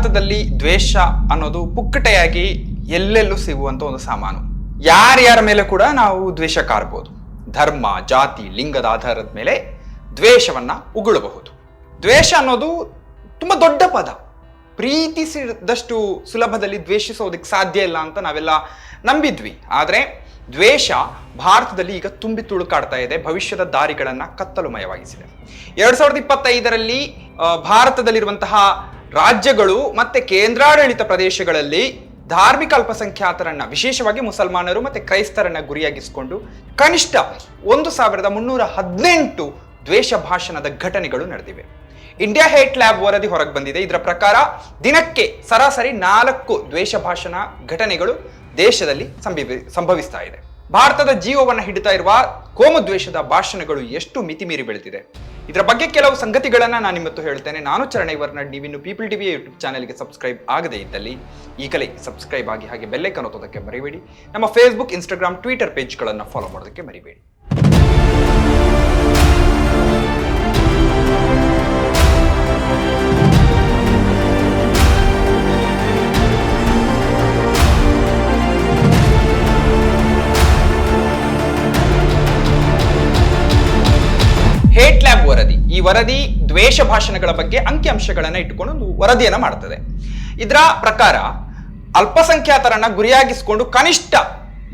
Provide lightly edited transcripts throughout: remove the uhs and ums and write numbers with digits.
ಭಾರತದಲ್ಲಿ ದ್ವೇಷ ಅನ್ನೋದು ಪುಕ್ಕಟೆಯಾಗಿ ಎಲ್ಲೆಲ್ಲೂ ಸಿಗುವಂತ ಒಂದು ಸಾಮಾನು. ಯಾರ್ಯಾರ ಮೇಲೆ ಕೂಡ ನಾವು ದ್ವೇಷ ಕಾರ್ಬೋದು. ಧರ್ಮ, ಜಾತಿ, ಲಿಂಗದ ಆಧಾರದ ಮೇಲೆ ದ್ವೇಷವನ್ನ ಉಗುಳಬಹುದು. ದ್ವೇಷ ಅನ್ನೋದು ತುಂಬಾ ದೊಡ್ಡ ಪದ. ಪ್ರೀತಿಸಿದಷ್ಟು ಸುಲಭದಲ್ಲಿ ದ್ವೇಷಿಸೋದಕ್ಕೆ ಸಾಧ್ಯ ಇಲ್ಲ ಅಂತ ನಾವೆಲ್ಲ ನಂಬಿದ್ವಿ. ಆದ್ರೆ ದ್ವೇಷ ಭಾರತದಲ್ಲಿ ಈಗ ತುಂಬಿ ತುಳುಕಾಡ್ತಾ ಇದೆ, ಭವಿಷ್ಯದ ದಾರಿಗಳನ್ನ ಕತ್ತಲುಮಯವಾಗಿಸಿದೆ. 2025ರಲ್ಲಿ ಭಾರತದಲ್ಲಿರುವಂತಹ ರಾಜ್ಯಗಳು ಮತ್ತೆ ಕೇಂದ್ರಾಡಳಿತ ಪ್ರದೇಶಗಳಲ್ಲಿ ಧಾರ್ಮಿಕ ಅಲ್ಪಸಂಖ್ಯಾತರನ್ನ, ವಿಶೇಷವಾಗಿ ಮುಸಲ್ಮಾನರು ಮತ್ತೆ ಕ್ರೈಸ್ತರನ್ನ ಗುರಿಯಾಗಿಸಿಕೊಂಡು ಕನಿಷ್ಠ 1318 ದ್ವೇಷ ಭಾಷಣದ ಘಟನೆಗಳು ನಡೆದಿವೆ. ಇಂಡಿಯಾ ಹೇಟ್ ಲ್ಯಾಬ್ ವರದಿ ಹೊರಗೆ ಬಂದಿದೆ. ಇದರ ಪ್ರಕಾರ ದಿನಕ್ಕೆ ಸರಾಸರಿ 4 ದ್ವೇಷ ಭಾಷಣ ಘಟನೆಗಳು ದೇಶದಲ್ಲಿ ಸಂಭವಿಸ್ತಾ ಇದೆ. ಭಾರತದ ಜೀವವನ್ನು ಹಿಡಿತಾ ಇರುವ ಕೋಮುದ್ವೇಷದ ಭಾಷಣಗಳು ಎಷ್ಟು ಮಿತಿಮೀರಿ ಬೆಳೆದಿದೆ. ಇದರ ಬಗ್ಗೆ ಕೆಲವು ಸಂಗತಿಗಳನ್ನ ನಾನು ನಿಮ್ಮತ್ತು ಹೇಳ್ತೇನೆ. ನಾನು ಚರಣೈ ವರ್ನಾಡ್. ನೀವಿನ್ನು ಪೀಪಲ್ ಟಿವಿ ಯೂಟ್ಯೂಬ್ ಚಾನೆಲ್ಗೆ ಸಬ್ಸ್ಕ್ರೈಬ್ ಆಗದೇ ಇದ್ದಲ್ಲಿ ಈಗಲೇ ಸಬ್ಸ್ಕ್ರೈಬ್ ಆಗಿ, ಹಾಗೆ ಬೆಲ್ಲೈಕನ್ ಒತ್ತೋದಕ್ಕೆ ಮರಿಬೇಡಿ. ನಮ್ಮ ಫೇಸ್ಬುಕ್, ಇನ್ಸ್ಟಾಗ್ರಾಮ್, ಟ್ವಿಟರ್ ಪೇಜ್ಗಳನ್ನು ಫಾಲೋ ಮಾಡೋದಕ್ಕೆ ಮರಿಬೇಡಿ. ಹೇಟ್ ಲ್ಯಾಬ್ ವರದಿ, ಈ ವರದಿ ದ್ವೇಷ ಭಾಷಣಗಳ ಬಗ್ಗೆ ಅಂಕಿಅಂಶಗಳನ್ನ ಇಟ್ಟುಕೊಂಡು ಒಂದು ವರದಿಯನ್ನ ಮಾಡುತ್ತದೆ. ಇದರ ಪ್ರಕಾರ ಅಲ್ಪಸಂಖ್ಯಾತರನ್ನ ಗುರಿಯಾಗಿಸಿಕೊಂಡು ಕನಿಷ್ಠ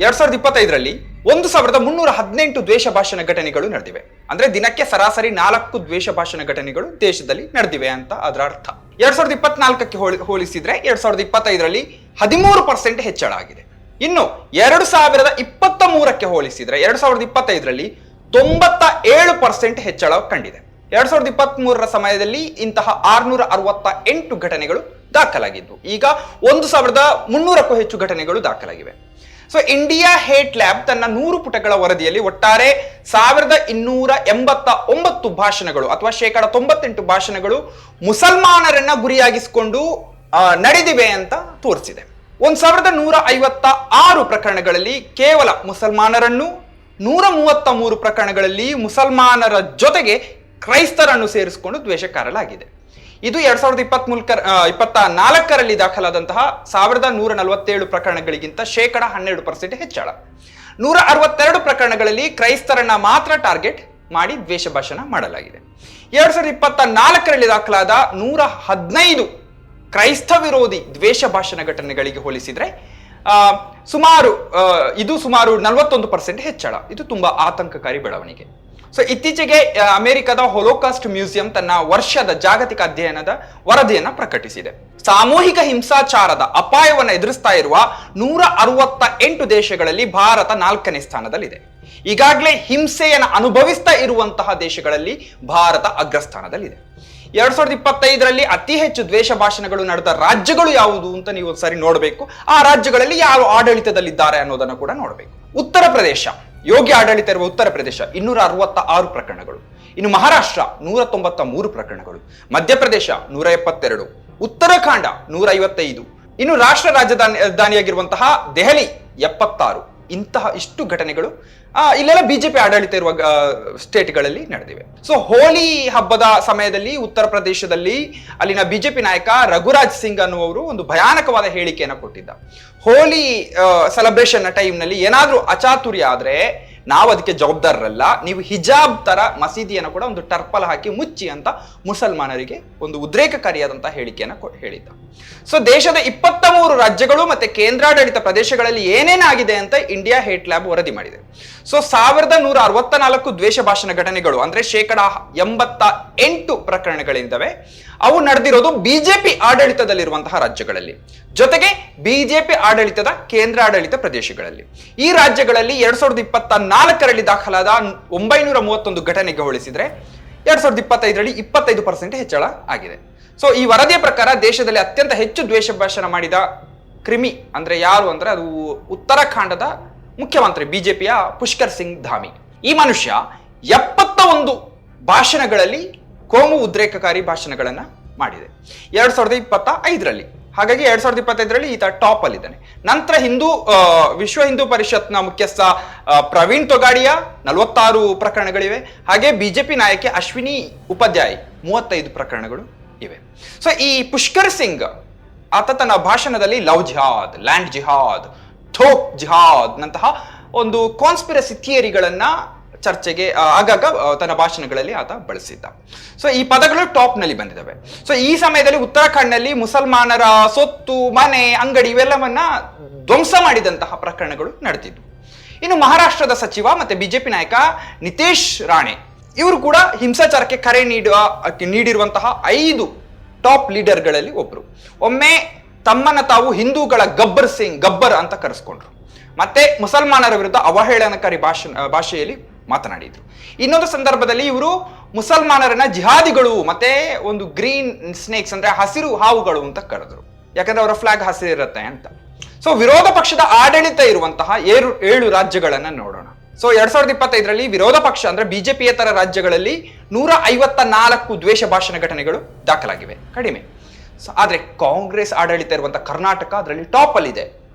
2025ರಲ್ಲಿ 1318 ದ್ವೇಷ ಭಾಷಣ ಘಟನೆಗಳು ನಡೆದಿವೆ. ಅಂದ್ರೆ ದಿನಕ್ಕೆ ಸರಾಸರಿ 4 ದ್ವೇಷ ಭಾಷಣ ಘಟನೆಗಳು ದೇಶದಲ್ಲಿ ನಡೆದಿವೆ ಅಂತ ಅದರ ಅರ್ಥ. 2024ಕ್ಕೆ ಹೋಲಿಸಿದ್ರೆ 2025ರಲ್ಲಿ 13% ಹೆಚ್ಚಳ ಆಗಿದೆ. ಇನ್ನು 2023ಕ್ಕೆ ಹೋಲಿಸಿದ್ರೆ 2025ರಲ್ಲಿ 97% ಹೆಚ್ಚಳ ಕಂಡಿದೆ. 2023ರ ಸಮಯದಲ್ಲಿ ಇಂತಹ 668 ಘಟನೆಗಳು ದಾಖಲಾಗಿದ್ದು, ಈಗ 1300ಕ್ಕೂ ಹೆಚ್ಚು ಘಟನೆಗಳು ದಾಖಲಾಗಿವೆ. ಸೊ ಇಂಡಿಯಾ ಹೇಟ್ ಲ್ಯಾಬ್ ತನ್ನ 100 ಪುಟಗಳ ವರದಿಯಲ್ಲಿ ಒಟ್ಟಾರೆ 1289 ಭಾಷಣಗಳು ಅಥವಾ 98% ಭಾಷಣಗಳು ಮುಸಲ್ಮಾನರನ್ನ ಗುರಿಯಾಗಿಸಿಕೊಂಡು ನಡೆದಿವೆ ಅಂತ ತೋರಿಸಿದೆ. 1156 ಪ್ರಕರಣಗಳಲ್ಲಿ ಕೇವಲ ಮುಸಲ್ಮಾನರನ್ನು, 133 ಪ್ರಕರಣಗಳಲ್ಲಿ ಮುಸಲ್ಮಾನರ ಜೊತೆಗೆ ಕ್ರೈಸ್ತರನ್ನು ಸೇರಿಸಿಕೊಂಡು ದ್ವೇಷಕಾರಲಾಗಿದೆ. ಇದು 2024ರಲ್ಲಿ ದಾಖಲಾದಂತಹ 1147 ಪ್ರಕರಣಗಳಿಗಿಂತ 12% ಹೆಚ್ಚಳ. 162 ಪ್ರಕರಣಗಳಲ್ಲಿ ಕ್ರೈಸ್ತರನ್ನ ಮಾತ್ರ ಟಾರ್ಗೆಟ್ ಮಾಡಿ ದ್ವೇಷ ಭಾಷಣ ಮಾಡಲಾಗಿದೆ. 2024ರಲ್ಲಿ ದಾಖಲಾದ 115 ಕ್ರೈಸ್ತ ವಿರೋಧಿ ದ್ವೇಷ ಭಾಷಣ ಘಟನೆಗಳಿಗೆ ಹೋಲಿಸಿದ್ರೆ ಸುಮಾರು 41% ಹೆಚ್ಚಳ. ಇದು ತುಂಬಾ ಆತಂಕಕಾರಿ ಬೆಳವಣಿಗೆ. ಸೊ ಇತ್ತೀಚೆಗೆ ಅಮೆರಿಕದ ಹೊಲೋಕಾಸ್ಟ್ ಮ್ಯೂಸಿಯಂ ತನ್ನ ವರ್ಷದ ಜಾಗತಿಕ ಅಧ್ಯಯನದ ವರದಿಯನ್ನ ಪ್ರಕಟಿಸಿದೆ. ಸಾಮೂಹಿಕ ಹಿಂಸಾಚಾರದ ಅಪಾಯವನ್ನು ಎದುರಿಸ್ತಾ ಇರುವ 168 ದೇಶಗಳಲ್ಲಿ ಭಾರತ 4ನೇ ಸ್ಥಾನದಲ್ಲಿದೆ. ಈಗಾಗಲೇ ಹಿಂಸೆಯನ್ನು ಅನುಭವಿಸ್ತಾ ಇರುವಂತಹ ದೇಶಗಳಲ್ಲಿ ಭಾರತ ಅಗ್ರಸ್ಥಾನದಲ್ಲಿದೆ. 2025ರಲ್ಲಿ ಅತಿ ಹೆಚ್ಚು ದ್ವೇಷ ಭಾಷಣಗಳು ನಡೆದ ರಾಜ್ಯಗಳು ಯಾವುದು ಅಂತ ನೀವು ಒಂದ್ಸರಿ ನೋಡಬೇಕು. ಆ ರಾಜ್ಯಗಳಲ್ಲಿ ಯಾರು ಆಡಳಿತದಲ್ಲಿದ್ದಾರೆ ಅನ್ನೋದನ್ನು ಕೂಡ ನೋಡಬೇಕು. ಉತ್ತರ ಪ್ರದೇಶ, ಯೋಗಿ ಆಡಳಿತ ಇರುವ ಉತ್ತರ ಪ್ರದೇಶ 266 ಪ್ರಕರಣಗಳು. ಇನ್ನು ಮಹಾರಾಷ್ಟ್ರ 193 ಪ್ರಕರಣಗಳು, ಮಧ್ಯಪ್ರದೇಶ 172, ಉತ್ತರಾಖಂಡ 155, ಇನ್ನು ರಾಷ್ಟ್ರ ರಾಜಧಾನಿಯಾಗಿರುವಂತಹ ದೆಹಲಿ 76. ಇಂತಹ ಇಷ್ಟು ಘಟನೆಗಳು ಇಲ್ಲೆಲ್ಲ ಬಿಜೆಪಿ ಆಡಳಿತ ಇರುವ ಸ್ಟೇಟ್ಗಳಲ್ಲಿ ನಡೆದಿವೆ. ಸೊ ಹೋಲಿ ಹಬ್ಬದ ಸಮಯದಲ್ಲಿ ಉತ್ತರ ಪ್ರದೇಶದಲ್ಲಿ ಅಲ್ಲಿನ ಬಿಜೆಪಿ ನಾಯಕ ರಘುರಾಜ್ ಸಿಂಗ್ ಅನ್ನುವರು ಒಂದು ಭಯಾನಕವಾದ ಹೇಳಿಕೆಯನ್ನು ಕೊಟ್ಟಿದ್ದ. ಹೋಲಿ ಸೆಲೆಬ್ರೇಷನ್ ಟೈಮ್ನಲ್ಲಿ ಏನಾದ್ರೂ ಅಚಾತುರ್ಯ ಆದ್ರೆ ನಾವು ಅದಕ್ಕೆ ಜವಾಬ್ದಾರರಲ್ಲ, ನೀವು ಹಿಜಾಬ್ ತರ ಮಸೀದಿಯನ್ನು ಕೂಡ ಒಂದು ಟರ್ಪಲ್ ಹಾಕಿ ಮುಚ್ಚಿ ಅಂತ ಮುಸಲ್ಮಾನರಿಗೆ ಒಂದು ಉದ್ರೇಕಕಾರಿಯಾದಂತಹ ಹೇಳಿಕೆಯನ್ನು ಹೇಳಿದ್ದ. ಸೊ ದೇಶದ 23 ರಾಜ್ಯಗಳು ಮತ್ತೆ ಕೇಂದ್ರಾಡಳಿತ ಪ್ರದೇಶಗಳಲ್ಲಿ ಏನೇನಾಗಿದೆ ಅಂತ ಇಂಡಿಯಾ ಹೇಟ್ ಲ್ಯಾಬ್ ವರದಿ ಮಾಡಿದೆ. ಸೊ 1164 ದ್ವೇಷ ಭಾಷಣ ಘಟನೆಗಳು ಅಂದ್ರೆ 88% ಪ್ರಕರಣಗಳಿದ್ದಾವೆ. ಅವು ನಡೆದಿರೋದು ಬಿಜೆಪಿ ಆಡಳಿತದಲ್ಲಿರುವಂತಹ ರಾಜ್ಯಗಳಲ್ಲಿ, ಜೊತೆಗೆ ಬಿಜೆಪಿ ಆಡಳಿತದ ಕೇಂದ್ರಾಡಳಿತ ಪ್ರದೇಶಗಳಲ್ಲಿ. ಈ ರಾಜ್ಯಗಳಲ್ಲಿ 2024ರಲ್ಲಿ ದಾಖಲಾದ 931 ಘಟನೆಗೆ ಹೋಲಿಸಿದ್ರೆ 2025ರಲ್ಲಿ 25% ಹೆಚ್ಚಳ ಆಗಿದೆ. ಸೊ ಈ ವರದಿಯ ಪ್ರಕಾರ ದೇಶದಲ್ಲಿ ಅತ್ಯಂತ ಹೆಚ್ಚು ದ್ವೇಷ ಭಾಷಣ ಮಾಡಿದ ಕ್ರಿಮಿ ಅಂದ್ರೆ ಯಾರು ಅಂದ್ರೆ ಅದು ಉತ್ತರಾಖಂಡದ ಮುಖ್ಯಮಂತ್ರಿ ಬಿಜೆಪಿಯ ಪುಷ್ಕರ್ ಸಿಂಗ್ ಧಾಮಿ. ಈ ಮನುಷ್ಯ 71 ಭಾಷಣಗಳಲ್ಲಿ ಕೋಮು ಉದ್ರೇಕಕಾರಿ ಭಾಷಣಗಳನ್ನ ಮಾಡಿದೆ 2025ರಲ್ಲಿ. ಹಾಗಾಗಿ 2025ರಲ್ಲಿ ಈತ ಟಾಪ್ ಅಲ್ಲಿದ್ದಾನೆ. ನಂತರ ವಿಶ್ವ ಹಿಂದೂ ಪರಿಷತ್ನ ಮುಖ್ಯಸ್ಥ ಪ್ರವೀಣ್ ತೊಗಾಡಿಯಾ 46 ಪ್ರಕರಣಗಳಿವೆ. ಹಾಗೆ ಬಿಜೆಪಿ ನಾಯಕಿ ಅಶ್ವಿನಿ ಉಪಾಧ್ಯಾಯ್ 35 ಪ್ರಕರಣಗಳು ಇವೆ. ಸೊ ಈ ಪುಷ್ಕರ್ ಸಿಂಗ್ ಆತ ತನ್ನ ಭಾಷಣದಲ್ಲಿ ಲವ್ ಜಿಹಾದ್, ಲ್ಯಾಂಡ್ ಜಿಹಾದ್, ಥೋಕ್ ಜಿಹಾದ್ ನಂತಹ ಒಂದು ಕಾನ್ಸ್ಪಿರಸಿ ಥಿಯರಿಗಳನ್ನ ಚರ್ಚೆಗೆ ಆಗಾಗ ತನ್ನ ಭಾಷಣಗಳಲ್ಲಿ ಆತ ಬಳಸಿದ್ದ. ಸೊ ಈ ಪದಗಳು ಟಾಪ್ ನಲ್ಲಿ ಬಂದಿದ್ದಾವೆ. ಸೊ ಈ ಸಮಯದಲ್ಲಿ ಉತ್ತರಾಖಂಡ್ ನಲ್ಲಿ ಮುಸಲ್ಮಾನರ ಸೊತ್ತು, ಮನೆ, ಅಂಗಡಿ ಇವೆಲ್ಲವನ್ನ ಧ್ವಂಸ ಮಾಡಿದಂತಹ ಪ್ರಕರಣಗಳು ನಡೆದಿದ್ವು. ಇನ್ನು ಮಹಾರಾಷ್ಟ್ರದ ಸಚಿವ ಮತ್ತೆ ಬಿಜೆಪಿ ನಾಯಕ ನಿತೇಶ್ ರಾಣೆ ಇವರು ಕೂಡ ಹಿಂಸಾಚಾರಕ್ಕೆ ಕರೆ ನೀಡಿರುವಂತಹ 5 ಟಾಪ್ ಲೀಡರ್ಗಳಲ್ಲಿ ಒಬ್ರು. ಒಮ್ಮೆ ತಮ್ಮನ್ನ ತಾವು ಹಿಂದೂಗಳ ಗಬ್ಬರ್ ಅಂತ ಕರೆಸ್ಕೊಂಡ್ರು. ಮತ್ತೆ ಮುಸಲ್ಮಾನರ ವಿರುದ್ಧ ಅವಹೇಳನಕಾರಿ ಭಾಷೆಯಲ್ಲಿ ಮಾತನಾಡಿದ್ರು. ಇನ್ನೊಂದು ಸಂದರ್ಭದಲ್ಲಿ ಇವರು ಮುಸಲ್ಮಾನರನ್ನ ಜಿಹಾದಿಗಳು ಮತ್ತೆ ಒಂದು ಗ್ರೀನ್ ಸ್ನೇಕ್ಸ್ ಅಂದ್ರೆ ಹಸಿರು ಹಾವುಗಳು ಅಂತ ಕರೆದ್ರು, ಯಾಕಂದ್ರೆ ಅವರ ಫ್ಲಾಗ್ ಹಸಿರಿರುತ್ತೆ ಅಂತ. ಸೊ ವಿರೋಧ ಪಕ್ಷದ ಆಡಳಿತ ಇರುವಂತಹ 7 ರಾಜ್ಯಗಳನ್ನ ನೋಡೋಣ. ಸೊ 2025ರಲ್ಲಿ ವಿರೋಧ ಪಕ್ಷ ಅಂದ್ರೆ ಬಿಜೆಪಿಯೇತರ ರಾಜ್ಯಗಳಲ್ಲಿ 154 ದ್ವೇಷ ಭಾಷಣ ಘಟನೆಗಳು ದಾಖಲಾಗಿವೆ, ಕಡಿಮೆ. ಆದ್ರೆ ಕಾಂಗ್ರೆಸ್ ಆಡಳಿತ ಇರುವಂತಹ ಕರ್ನಾಟಕ ಅದರಲ್ಲಿ ಟಾಪ್ ಅಲ್ಲಿ ಇದೆ.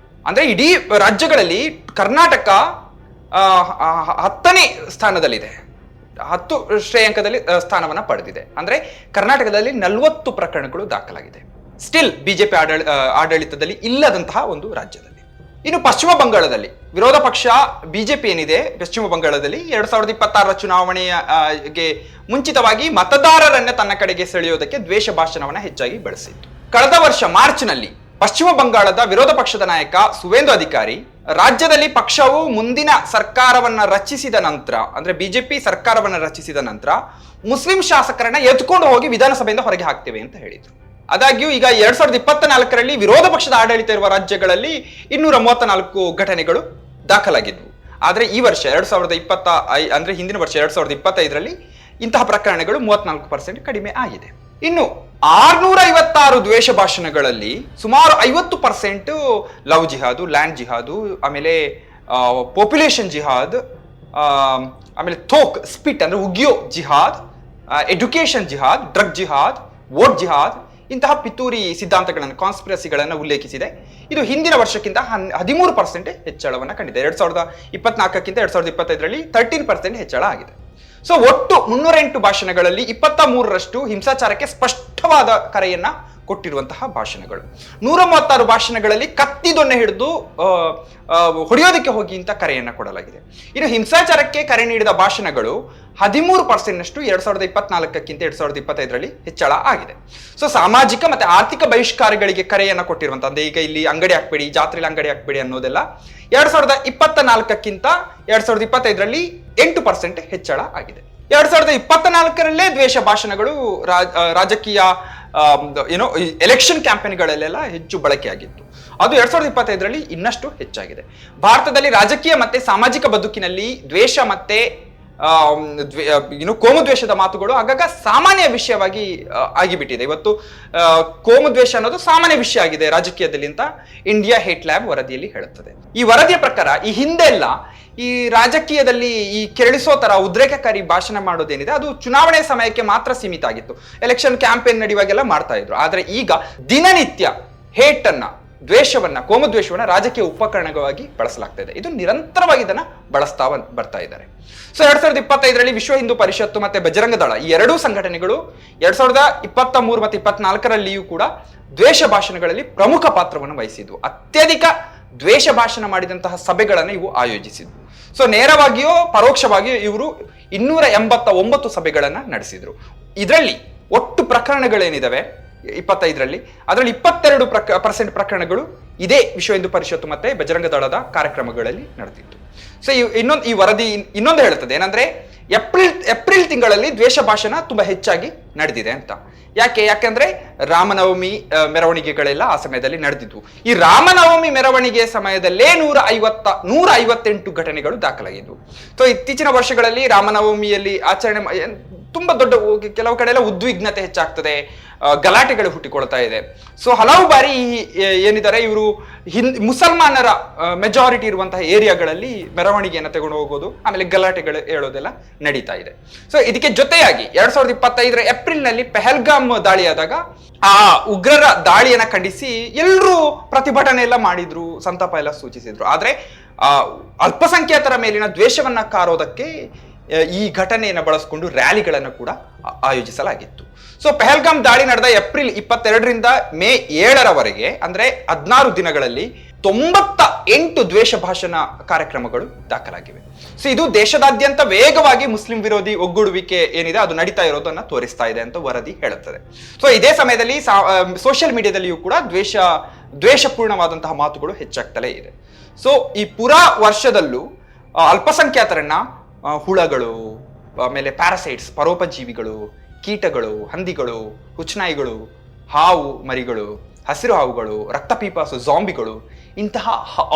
ಅಂದ್ರೆ ಇಡೀ ರಾಜ್ಯಗಳಲ್ಲಿ ಕರ್ನಾಟಕ 10ನೇ ಸ್ಥಾನದಲ್ಲಿದೆ, 10 ಶ್ರೇಯಾಂಕದಲ್ಲಿ ಸ್ಥಾನವನ್ನ ಪಡೆದಿದೆ. ಅಂದ್ರೆ ಕರ್ನಾಟಕದಲ್ಲಿ 40 ಪ್ರಕರಣಗಳು ದಾಖಲಾಗಿದೆ. ಸ್ಟಿಲ್ ಬಿಜೆಪಿ ಆಡಳಿತದಲ್ಲಿ ಇಲ್ಲದಂತಹ ಒಂದು ರಾಜ್ಯದಲ್ಲಿ. ಇನ್ನು ಪಶ್ಚಿಮ ಬಂಗಾಳದಲ್ಲಿ ವಿರೋಧ ಪಕ್ಷ ಬಿಜೆಪಿ ಏನಿದೆ, ಪಶ್ಚಿಮ ಬಂಗಾಳದಲ್ಲಿ 2026ರ ಚುನಾವಣೆಗೆ ಮುಂಚಿತವಾಗಿ ಮತದಾರರನ್ನ ತನ್ನ ಕಡೆಗೆ ಸೆಳೆಯೋದಕ್ಕೆ ದ್ವೇಷ ಭಾಷಣವನ್ನ ಹೆಚ್ಚಾಗಿ ಬಳಸಿತ್ತು. ಕಳೆದ ವರ್ಷ ಮಾರ್ಚ್ನಲ್ಲಿ ಪಶ್ಚಿಮ ಬಂಗಾಳದ ವಿರೋಧ ಪಕ್ಷದ ನಾಯಕ ಸುವೇಂದು ಅಧಿಕಾರಿ ರಾಜ್ಯದಲ್ಲಿ ಪಕ್ಷವು ಮುಂದಿನ ಸರ್ಕಾರವನ್ನ ರಚಿಸಿದ ನಂತರ, ಅಂದ್ರೆ ಬಿಜೆಪಿ ಸರ್ಕಾರವನ್ನ ರಚಿಸಿದ ನಂತರ ಮುಸ್ಲಿಂ ಶಾಸಕರನ್ನ ಎತ್ಕೊಂಡು ಹೋಗಿ ವಿಧಾನಸಭೆಯಿಂದ ಹೊರಗೆ ಹಾಕ್ತೇವೆ ಅಂತ ಹೇಳಿದ್ರು. ಆದಾಗ್ಯೂ ಈಗ 2024ರಲ್ಲಿ ವಿರೋಧ ಪಕ್ಷದ ಆಡಳಿತ ಇರುವ ರಾಜ್ಯಗಳಲ್ಲಿ 234 ಘಟನೆಗಳು ದಾಖಲಾಗಿದ್ವು. ಆದ್ರೆ ಈ ವರ್ಷ 2025 ಅಂದ್ರೆ ಹಿಂದಿನ ವರ್ಷ 2025ರಲ್ಲಿ ಇಂತಹ ಪ್ರಕರಣಗಳು 34% ಕಡಿಮೆ ಆಗಿದೆ. ಇನ್ನು 656 ದ್ವೇಷ ಭಾಷಣಗಳಲ್ಲಿ ಸುಮಾರು 50% ಲವ್ ಜಿಹಾದು, ಲ್ಯಾಂಡ್ ಜಿಹಾದು, ಆಮೇಲೆ ಪಾಪ್ಯುಲೇಷನ್ ಜಿಹಾದ್, ಆಮೇಲೆ ಥೋಕ್ ಸ್ಪಿಟ್ ಅಂದ್ರೆ ಉಗಿಯೋ ಜಿಹಾದ್, ಎಡ್ಯುಕೇಶನ್ ಜಿಹಾದ್, ಡ್ರಗ್ ಜಿಹಾದ್, ವೋಟ್ ಜಿಹಾದ್ ಇಂತಹ ಪಿತೂರಿ ಸಿದ್ಧಾಂತಗಳನ್ನು, ಕಾನ್ಸ್ಪಿರಸಿಗಳನ್ನು ಉಲ್ಲೇಖಿಸಿದೆ. ಇದು ಹಿಂದಿನ ವರ್ಷಕ್ಕಿಂತ 13% ಹೆಚ್ಚಳವನ್ನು ಕಂಡಿದೆ. 2024ಕ್ಕಿಂತ 2025ರಲ್ಲಿ 13% ಹೆಚ್ಚಳ ಆಗಿದೆ. ಸೊ ಒಟ್ಟು 308 ಭಾಷಣಗಳಲ್ಲಿ 23ರಷ್ಟು ಹಿಂಸಾಚಾರಕ್ಕೆ ಸ್ಪಷ್ಟವಾದ ಕರೆಯನ್ನ ಕೊಟ್ಟಿರುವಂತಹ ಭಾಷಣಗಳು. 136 ಭಾಷಣಗಳಲ್ಲಿ ಕತ್ತಿದೊನ್ನೆ ಹಿಡಿದು ಹೊಡೆಯೋದಕ್ಕೆ ಹೋಗಿ ಅಂತ ಕರೆಯನ್ನ ಕೊಡಲಾಗಿದೆ. ಇನ್ನು ಹಿಂಸಾಚಾರಕ್ಕೆ ಕರೆ ನೀಡಿದ ಭಾಷಣಗಳು 13%ನಷ್ಟು 2024ಕ್ಕಿಂತ 2025ರಲ್ಲಿ ಹೆಚ್ಚಳ ಆಗಿದೆ. ಸೊ ಸಾಮಾಜಿಕ ಮತ್ತೆ ಆರ್ಥಿಕ ಬಹಿಷ್ಕಾರಗಳಿಗೆ ಕರೆಯನ್ನ ಕೊಟ್ಟಿರುವಂತಹ, ಅಂದ್ರೆ ಈಗ ಇಲ್ಲಿ ಅಂಗಡಿ ಹಾಕ್ಬೇಡಿ, ಜಾತ್ರೆಯಲ್ಲಿ ಅಂಗಡಿ ಹಾಕ್ಬೇಡಿ ಅನ್ನೋದೆಲ್ಲ 2024ಕ್ಕಿಂತ 2025ರಲ್ಲಿ 8% ಹೆಚ್ಚಳ ಆಗಿದೆ. 2024ರಲ್ಲೇ ದ್ವೇಷ ಭಾಷಣಗಳು ರಾಜಕೀಯ ಎಲೆಕ್ಷನ್ ಕ್ಯಾಂಪೇನ್ಗಳಲ್ಲೆಲ್ಲ ಹೆಚ್ಚು ಬಳಕೆಯಾಗಿತ್ತು. ಅದು 2025ರಲ್ಲಿ ಇನ್ನಷ್ಟು ಹೆಚ್ಚಾಗಿದೆ. ಭಾರತದಲ್ಲಿ ರಾಜಕೀಯ ಮತ್ತೆ ಸಾಮಾಜಿಕ ಬದುಕಿನಲ್ಲಿ ದ್ವೇಷ ಮತ್ತೆ ಕೋಮುದ್ವೇಷದ ಮಾತುಗಳು ಆಗಾಗ ಸಾಮಾನ್ಯ ವಿಷಯವಾಗಿ ಆಗಿಬಿಟ್ಟಿದೆ. ಇವತ್ತು ಕೋಮುದ್ವೇಷ ಅನ್ನೋದು ಸಾಮಾನ್ಯ ವಿಷಯ ಆಗಿದೆ ರಾಜಕೀಯದಲ್ಲಿ ಅಂತ ಇಂಡಿಯಾ ಹೇಟ್ ಲ್ಯಾಬ್ ವರದಿಯಲ್ಲಿ ಹೇಳುತ್ತದೆ. ಈ ವರದಿಯ ಪ್ರಕಾರ ಈ ಹಿಂದೆಲ್ಲ ಈ ರಾಜಕೀಯದಲ್ಲಿ ಈ ಕೆರಳಿಸೋ ತರ ಉದ್ರೇಕಕಾರಿ ಭಾಷಣ ಮಾಡೋದೇನಿದೆ ಅದು ಚುನಾವಣೆ ಸಮಯಕ್ಕೆ ಮಾತ್ರ ಸೀಮಿತ ಆಗಿತ್ತು. ಎಲೆಕ್ಷನ್ ಕ್ಯಾಂಪೇನ್ ನಡೆಯುವಾಗೆಲ್ಲ ಮಾಡ್ತಾ ಇದ್ರು. ಆದ್ರೆ ಈಗ ದಿನನಿತ್ಯ ಹೇಟ್ ಅನ್ನ, ದ್ವೇಷವನ್ನ, ಕೋಮುದ್ವೇಷವನ್ನ ರಾಜಕೀಯ ಉಪಕರಣವಾಗಿ ಬಳಸಲಾಗ್ತಾ ಇದೆ. ಇದು ನಿರಂತರವಾಗಿ ಇದನ್ನ ಬಳಸ್ತಾ ಬರ್ತಾ ಇದ್ದಾರೆ. ಸೊ 2025ರಲ್ಲಿ ವಿಶ್ವ ಹಿಂದೂ ಪರಿಷತ್ತು ಮತ್ತೆ ಬಜರಂಗ ದಳ ಈ ಎರಡೂ ಸಂಘಟನೆಗಳು 2023 ಮತ್ತೆ 2024ರಲ್ಲಿಯೂ ಕೂಡ ದ್ವೇಷ ಭಾಷಣಗಳಲ್ಲಿ ಪ್ರಮುಖ ಪಾತ್ರವನ್ನು ವಹಿಸಿದ್ವು. ಅತ್ಯಧಿಕ ದ್ವೇಷ ಭಾಷಣ ಮಾಡಿದಂತಹ ಸಭೆಗಳನ್ನು ಇವು ಆಯೋಜಿಸಿದ್ವು. ಸೊ ನೇರವಾಗಿಯೋ ಪರೋಕ್ಷವಾಗಿಯೋ ಇವರು 289 ಸಭೆಗಳನ್ನ ನಡೆಸಿದ್ರು. ಇದರಲ್ಲಿ ಒಟ್ಟು ಪ್ರಕರಣಗಳೇನಿದಾವೆ 25ರಲ್ಲಿ, ಅದರಲ್ಲಿ 22% ಪ್ರಕರಣಗಳು ಇದೇ ವಿಶ್ವ ಹಿಂದೂ ಪರಿಷತ್ತು ಮತ್ತೆ ಬಜರಂಗ ದಳದ ಕಾರ್ಯಕ್ರಮಗಳಲ್ಲಿ ನಡೆದಿತ್ತು. ಸೊ ಈ ವರದಿ ಇನ್ನೊಂದು ಹೇಳುತ್ತದೆ ಏನಂದ್ರೆ ಏಪ್ರಿಲ್ ತಿಂಗಳಲ್ಲಿ ದ್ವೇಷ ಭಾಷಣ ತುಂಬಾ ಹೆಚ್ಚಾಗಿ ನಡೆದಿದೆ ಅಂತ. ಯಾಕೆಂದ್ರೆ ರಾಮನವಮಿ ಮೆರವಣಿಗೆಗಳೆಲ್ಲ ಆ ಸಮಯದಲ್ಲಿ ನಡೆದಿದ್ವು. ಈ ರಾಮನವಮಿ ಮೆರವಣಿಗೆ ಸಮಯದಲ್ಲೇ 158 ಘಟನೆಗಳು ದಾಖಲಾಗಿದ್ವು. ಸೊ ಇತ್ತೀಚಿನ ವರ್ಷಗಳಲ್ಲಿ ರಾಮನವಮಿಯಲ್ಲಿ ಆಚರಣೆ ತುಂಬಾ ದೊಡ್ಡ, ಕೆಲವು ಕಡೆ ಎಲ್ಲ ಉದ್ವಿಗ್ನತೆ ಹೆಚ್ಚಾಗ್ತದೆ, ಗಲಾಟೆಗಳು ಹುಟ್ಟಿಕೊಳ್ತಾ ಇದೆ. ಸೊ ಹಲವು ಬಾರಿ ಏನಿದ್ದಾರೆ ಇವರು ಮುಸಲ್ಮಾನರ ಮೆಜಾರಿಟಿ ಇರುವಂತಹ ಏರಿಯಾಗಳಲ್ಲಿ ಮೆರವಣಿಗೆಯನ್ನು ತಗೊಂಡು ಹೋಗೋದು, ಆಮೇಲೆ ಗಲಾಟೆಗಳು ಹೇಳೋದೆಲ್ಲ ನಡೀತಾ ಇದೆ. ಸೊ ಇದಕ್ಕೆ ಜೊತೆಯಾಗಿ 2025ರ ಏಪ್ರಿಲ್ನಲ್ಲಿ ಪೆಹಲ್ಗಾಮ್ ದಾಳಿಯಾದಾಗ ಆ ಉಗ್ರರ ದಾಳಿಯನ್ನ ಖಂಡಿಸಿ ಎಲ್ಲರೂ ಪ್ರತಿಭಟನೆ ಎಲ್ಲ ಮಾಡಿದ್ರು, ಸಂತಾಪ ಎಲ್ಲ ಸೂಚಿಸಿದ್ರು. ಆದ್ರೆ ಅಲ್ಪಸಂಖ್ಯಾತರ ಮೇಲಿನ ದ್ವೇಷವನ್ನ ಕಾರೋದಕ್ಕೆ ಈ ಘಟನೆಯನ್ನು ಬಳಸಿಕೊಂಡು ರ್ಯಾಲಿಗಳನ್ನು ಕೂಡ ಆಯೋಜಿಸಲಾಗಿತ್ತು. ಸೊ ಪೆಹಲ್ಗಾಮ್ ದಾಳಿ ನಡೆದ ಏಪ್ರಿಲ್ 22ರಿಂದ ಮೇ 7ರವರೆಗೆ ಅಂದ್ರೆ 16 ದಿನಗಳಲ್ಲಿ 98 ದ್ವೇಷ ಭಾಷಣ ಕಾರ್ಯಕ್ರಮಗಳು ದಾಖಲಾಗಿವೆ. ಸೊ ಇದು ದೇಶದಾದ್ಯಂತ ವೇಗವಾಗಿ ಮುಸ್ಲಿಂ ವಿರೋಧಿ ಒಗ್ಗೂಡುವಿಕೆ ಏನಿದೆ ಅದು ನಡೀತಾ ಇರೋದನ್ನ ತೋರಿಸ್ತಾ ಇದೆ ಅಂತ ವರದಿ ಹೇಳುತ್ತದೆ. ಸೊ ಇದೇ ಸಮಯದಲ್ಲಿ ಸೋಷಿಯಲ್ ಮೀಡಿಯಾದಲ್ಲಿಯೂ ಕೂಡ ದ್ವೇಷಪೂರ್ಣವಾದಂತಹ ಮಾತುಗಳು ಹೆಚ್ಚಾಗ್ತಲೇ ಇದೆ. ಸೊ ಈ ಪುರಾ ವರ್ಷದಲ್ಲೂ ಅಲ್ಪಸಂಖ್ಯಾತರನ್ನ ಹುಳಗಳು, ಆಮೇಲೆ ಪ್ಯಾರಾಸೈಟ್ಸ್, ಪರೋಪಜೀವಿಗಳು, ಕೀಟಗಳು, ಹಂದಿಗಳು, ಹುಚ್ಚನಾಯಿಗಳು, ಹಾವು ಮರಿಗಳು, ಹಸಿರು ಹಾವುಗಳು, ರಕ್ತಪೀಪಾಸು, ಜಾಂಬಿಗಳು ಇಂತಹ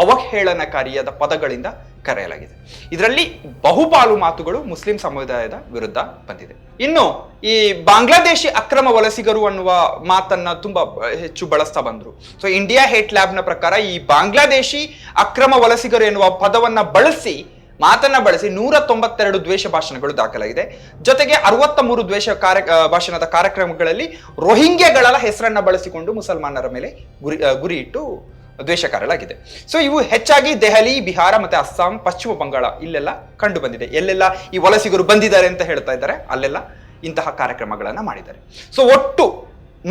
ಅವಹೇಳನಕಾರಿಯಾದ ಪದಗಳಿಂದ ಕರೆಯಲಾಗಿದೆ. ಇದರಲ್ಲಿ ಬಹುಪಾಲು ಮಾತುಗಳು ಮುಸ್ಲಿಂ ಸಮುದಾಯದ ವಿರುದ್ಧ ಬಂದಿದೆ. ಇನ್ನು ಈ ಬಾಂಗ್ಲಾದೇಶಿ ಅಕ್ರಮ ವಲಸಿಗರು ಅನ್ನುವ ಮಾತನ್ನ ತುಂಬಾ ಹೆಚ್ಚು ಬಳಸ್ತಾ ಬಂದ್ರು. ಸೊ ಇಂಡಿಯಾ ಹೇಟ್ ಲ್ಯಾಬ್ನ ಪ್ರಕಾರ ಈ ಬಾಂಗ್ಲಾದೇಶಿ ಅಕ್ರಮ ವಲಸಿಗರು ಎನ್ನುವ ಪದವನ್ನ ಮಾತನ್ನ ಬಳಸಿ 192 ದ್ವೇಷ ಭಾಷಣಗಳು ದಾಖಲಾಗಿದೆ. ಜೊತೆಗೆ 63 ದ್ವೇಷ ಭಾಷಣದ ಕಾರ್ಯಕ್ರಮಗಳಲ್ಲಿ ರೋಹಿಂಗ್ಯಾಗಳ ಹೆಸರನ್ನ ಬಳಸಿಕೊಂಡು ಮುಸಲ್ಮಾನರ ಮೇಲೆ ಗುರಿ ಇಟ್ಟು ದ್ವೇಷ ಕಾರಲಾಗಿದೆ. ಸೊ ಇವು ಹೆಚ್ಚಾಗಿ ದೆಹಲಿ, ಬಿಹಾರ ಮತ್ತೆ ಅಸ್ಸಾಂ, ಪಶ್ಚಿಮ ಬಂಗಾಳ ಇಲ್ಲೆಲ್ಲ ಕಂಡು ಬಂದಿದೆ. ಎಲ್ಲೆಲ್ಲ ಈ ವಲಸಿಗರು ಬಂದಿದ್ದಾರೆ ಅಂತ ಹೇಳ್ತಾ ಇದ್ದಾರೆ ಅಲ್ಲೆಲ್ಲ ಇಂತಹ ಕಾರ್ಯಕ್ರಮಗಳನ್ನ ಮಾಡಿದ್ದಾರೆ. ಸೊ ಒಟ್ಟು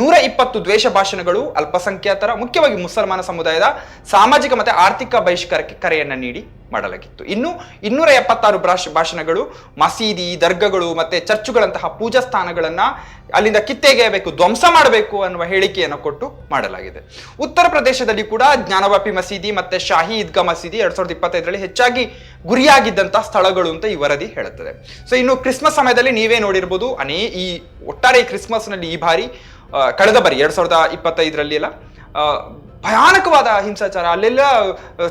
120 ದ್ವೇಷ ಭಾಷಣಗಳು ಅಲ್ಪಸಂಖ್ಯಾತರ, ಮುಖ್ಯವಾಗಿ ಮುಸಲ್ಮಾನ ಸಮುದಾಯದ ಸಾಮಾಜಿಕ ಮತ್ತೆ ಆರ್ಥಿಕ ಬಹಿಷ್ಕಾರಕ್ಕೆ ಕರೆಯನ್ನ ನೀಡಿ ಮಾಡಲಾಗಿತ್ತು. ಇನ್ನು 276 ಭಾಷಣಗಳು ಮಸೀದಿ, ದರ್ಗಗಳು ಮತ್ತೆ ಚರ್ಚುಗಳಂತಹ ಪೂಜಾ ಸ್ಥಾನಗಳನ್ನ ಅಲ್ಲಿಂದ ಕಿತ್ತೆಗೆಯಬೇಕು, ಧ್ವಂಸ ಮಾಡಬೇಕು ಅನ್ನುವ ಹೇಳಿಕೆಯನ್ನು ಕೊಟ್ಟು ಮಾಡಲಾಗಿದೆ. ಉತ್ತರ ಪ್ರದೇಶದಲ್ಲಿ ಕೂಡ ಜ್ಞಾನವಾಪಿ ಮಸೀದಿ ಮತ್ತೆ ಶಾಹಿ ಈದ್ಗಾ ಮಸೀದಿ 2025ರಲ್ಲಿ ಹೆಚ್ಚಾಗಿ ಗುರಿಯಾಗಿದ್ದಂತಹ ಸ್ಥಳಗಳು ಅಂತ ಈ ವರದಿ ಹೇಳುತ್ತದೆ. ಸೊ ಇನ್ನು ಕ್ರಿಸ್ಮಸ್ ಸಮಯದಲ್ಲಿ ನೀವೇ ನೋಡಿರ್ಬೋದು, ಈ ಒಟ್ಟಾರೆ ಕ್ರಿಸ್ಮಸ್ ನಲ್ಲಿ ಈ ಬಾರಿ ಕಳೆದ ಬಾರಿ 2025ರಲ್ಲಿ ಎಲ್ಲ ಭಯಾನಕವಾದ ಹಿಂಸಾಚಾರ, ಅಲ್ಲೆಲ್ಲ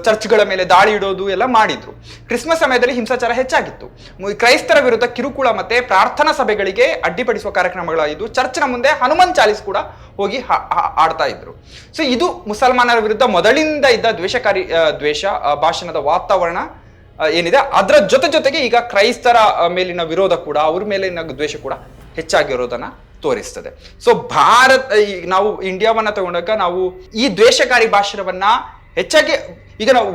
ಚರ್ಚ್ಗಳ ಮೇಲೆ ದಾಳಿ ಇಡೋದು ಎಲ್ಲ ಮಾಡಿದ್ರು. ಕ್ರಿಸ್ಮಸ್ ಸಮಯದಲ್ಲಿ ಹಿಂಸಾಚಾರ ಹೆಚ್ಚಾಗಿತ್ತು. ಕ್ರೈಸ್ತರ ವಿರುದ್ಧ ಕಿರುಕುಳ ಮತ್ತೆ ಪ್ರಾರ್ಥನಾ ಸಭೆಗಳಿಗೆ ಅಡ್ಡಿಪಡಿಸುವ ಕಾರ್ಯಕ್ರಮಗಳಾಗಿದ್ದು, ಚರ್ಚ್ನ ಮುಂದೆ ಹನುಮಾನ್ ಚಾಲಿಸ್ ಕೂಡ ಹೋಗಿ ಆಡ್ತಾ ಇದ್ರು. ಸೊ ಇದು ಮುಸಲ್ಮಾನರ ವಿರುದ್ಧ ಮೊದಲಿಂದ ಇದ್ದ ದ್ವೇಷ ಭಾಷಣದ ವಾತಾವರಣ ಏನಿದೆ ಅದರ ಜೊತೆಗೆ ಈಗ ಕ್ರೈಸ್ತರ ಮೇಲಿನ ವಿರೋಧ ಕೂಡ, ಅವ್ರ ಮೇಲಿನ ದ್ವೇಷ ಕೂಡ ಹೆಚ್ಚಾಗಿರೋದನ್ನ ತೋರಿಸ್ತದೆ. ಸೊ ನಾವು ಇಂಡಿಯಾವನ್ನ ತಗೊಂಡಾಗ ನಾವು ಈ ದ್ವೇಷಕಾರಿ ಭಾಷಣವನ್ನ ಹೆಚ್ಚಾಗಿ ಈಗ ನಾವು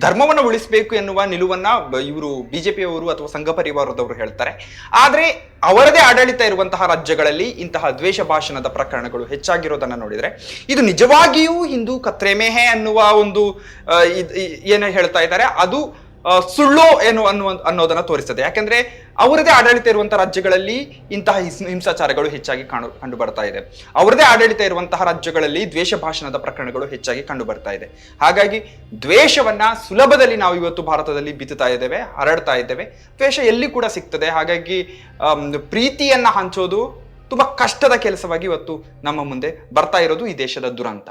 ಧರ್ಮವನ್ನ ಉಳಿಸಬೇಕು ಎನ್ನುವ ನಿಲುವನ್ನ ಇವರು ಬಿಜೆಪಿಯವರು ಅಥವಾ ಸಂಘ ಪರಿವಾರದವರು ಹೇಳ್ತಾರೆ. ಆದ್ರೆ ಅವರದೇ ಆಡಳಿತ ಇರುವಂತಹ ರಾಜ್ಯಗಳಲ್ಲಿ ಇಂತಹ ದ್ವೇಷ ಭಾಷಣದ ಪ್ರಕರಣಗಳು ಹೆಚ್ಚಾಗಿರೋದನ್ನ ನೋಡಿದ್ರೆ ಇದು ನಿಜವಾಗಿಯೂ ಹಿಂದೂ ಕತ್ರೆಮೇಹೆ ಅನ್ನುವ ಒಂದು ಏನು ಹೇಳ್ತಾ ಇದ್ದಾರೆ ಅದು ಸುಳ್ಳು ಅನ್ನೋದನ್ನ ತೋರಿಸ್ತದೆ. ಯಾಕಂದ್ರೆ ಅವರದೇ ಆಡಳಿತ ಇರುವಂತಹ ರಾಜ್ಯಗಳಲ್ಲಿ ಇಂತಹ ಹಿಂಸಾಚಾರಗಳು ಹೆಚ್ಚಾಗಿ ಕಂಡು ಬರ್ತಾ ಇದೆ. ಅವರದೇ ಆಡಳಿತ ಇರುವಂತಹ ರಾಜ್ಯಗಳಲ್ಲಿ ದ್ವೇಷ ಭಾಷಣದ ಪ್ರಕರಣಗಳು ಹೆಚ್ಚಾಗಿ ಕಂಡು ಬರ್ತಾ ಇದೆ. ಹಾಗಾಗಿ ದ್ವೇಷವನ್ನ ಸುಲಭದಲ್ಲಿ ನಾವು ಇವತ್ತು ಭಾರತದಲ್ಲಿ ಬಿತ್ತುತ್ತಾ ಇದ್ದೇವೆ, ಹರಡ್ತಾ ಇದ್ದೇವೆ. ದ್ವೇಷ ಎಲ್ಲಿ ಕೂಡ ಸಿಗ್ತದೆ. ಹಾಗಾಗಿ ಪ್ರೀತಿಯನ್ನ ಹಂಚೋದು ತುಂಬಾ ಕಷ್ಟದ ಕೆಲಸವಾಗಿ ಇವತ್ತು ನಮ್ಮ ಮುಂದೆ ಬರ್ತಾ ಇರೋದು ಈ ದೇಶದ ದುರಂತ.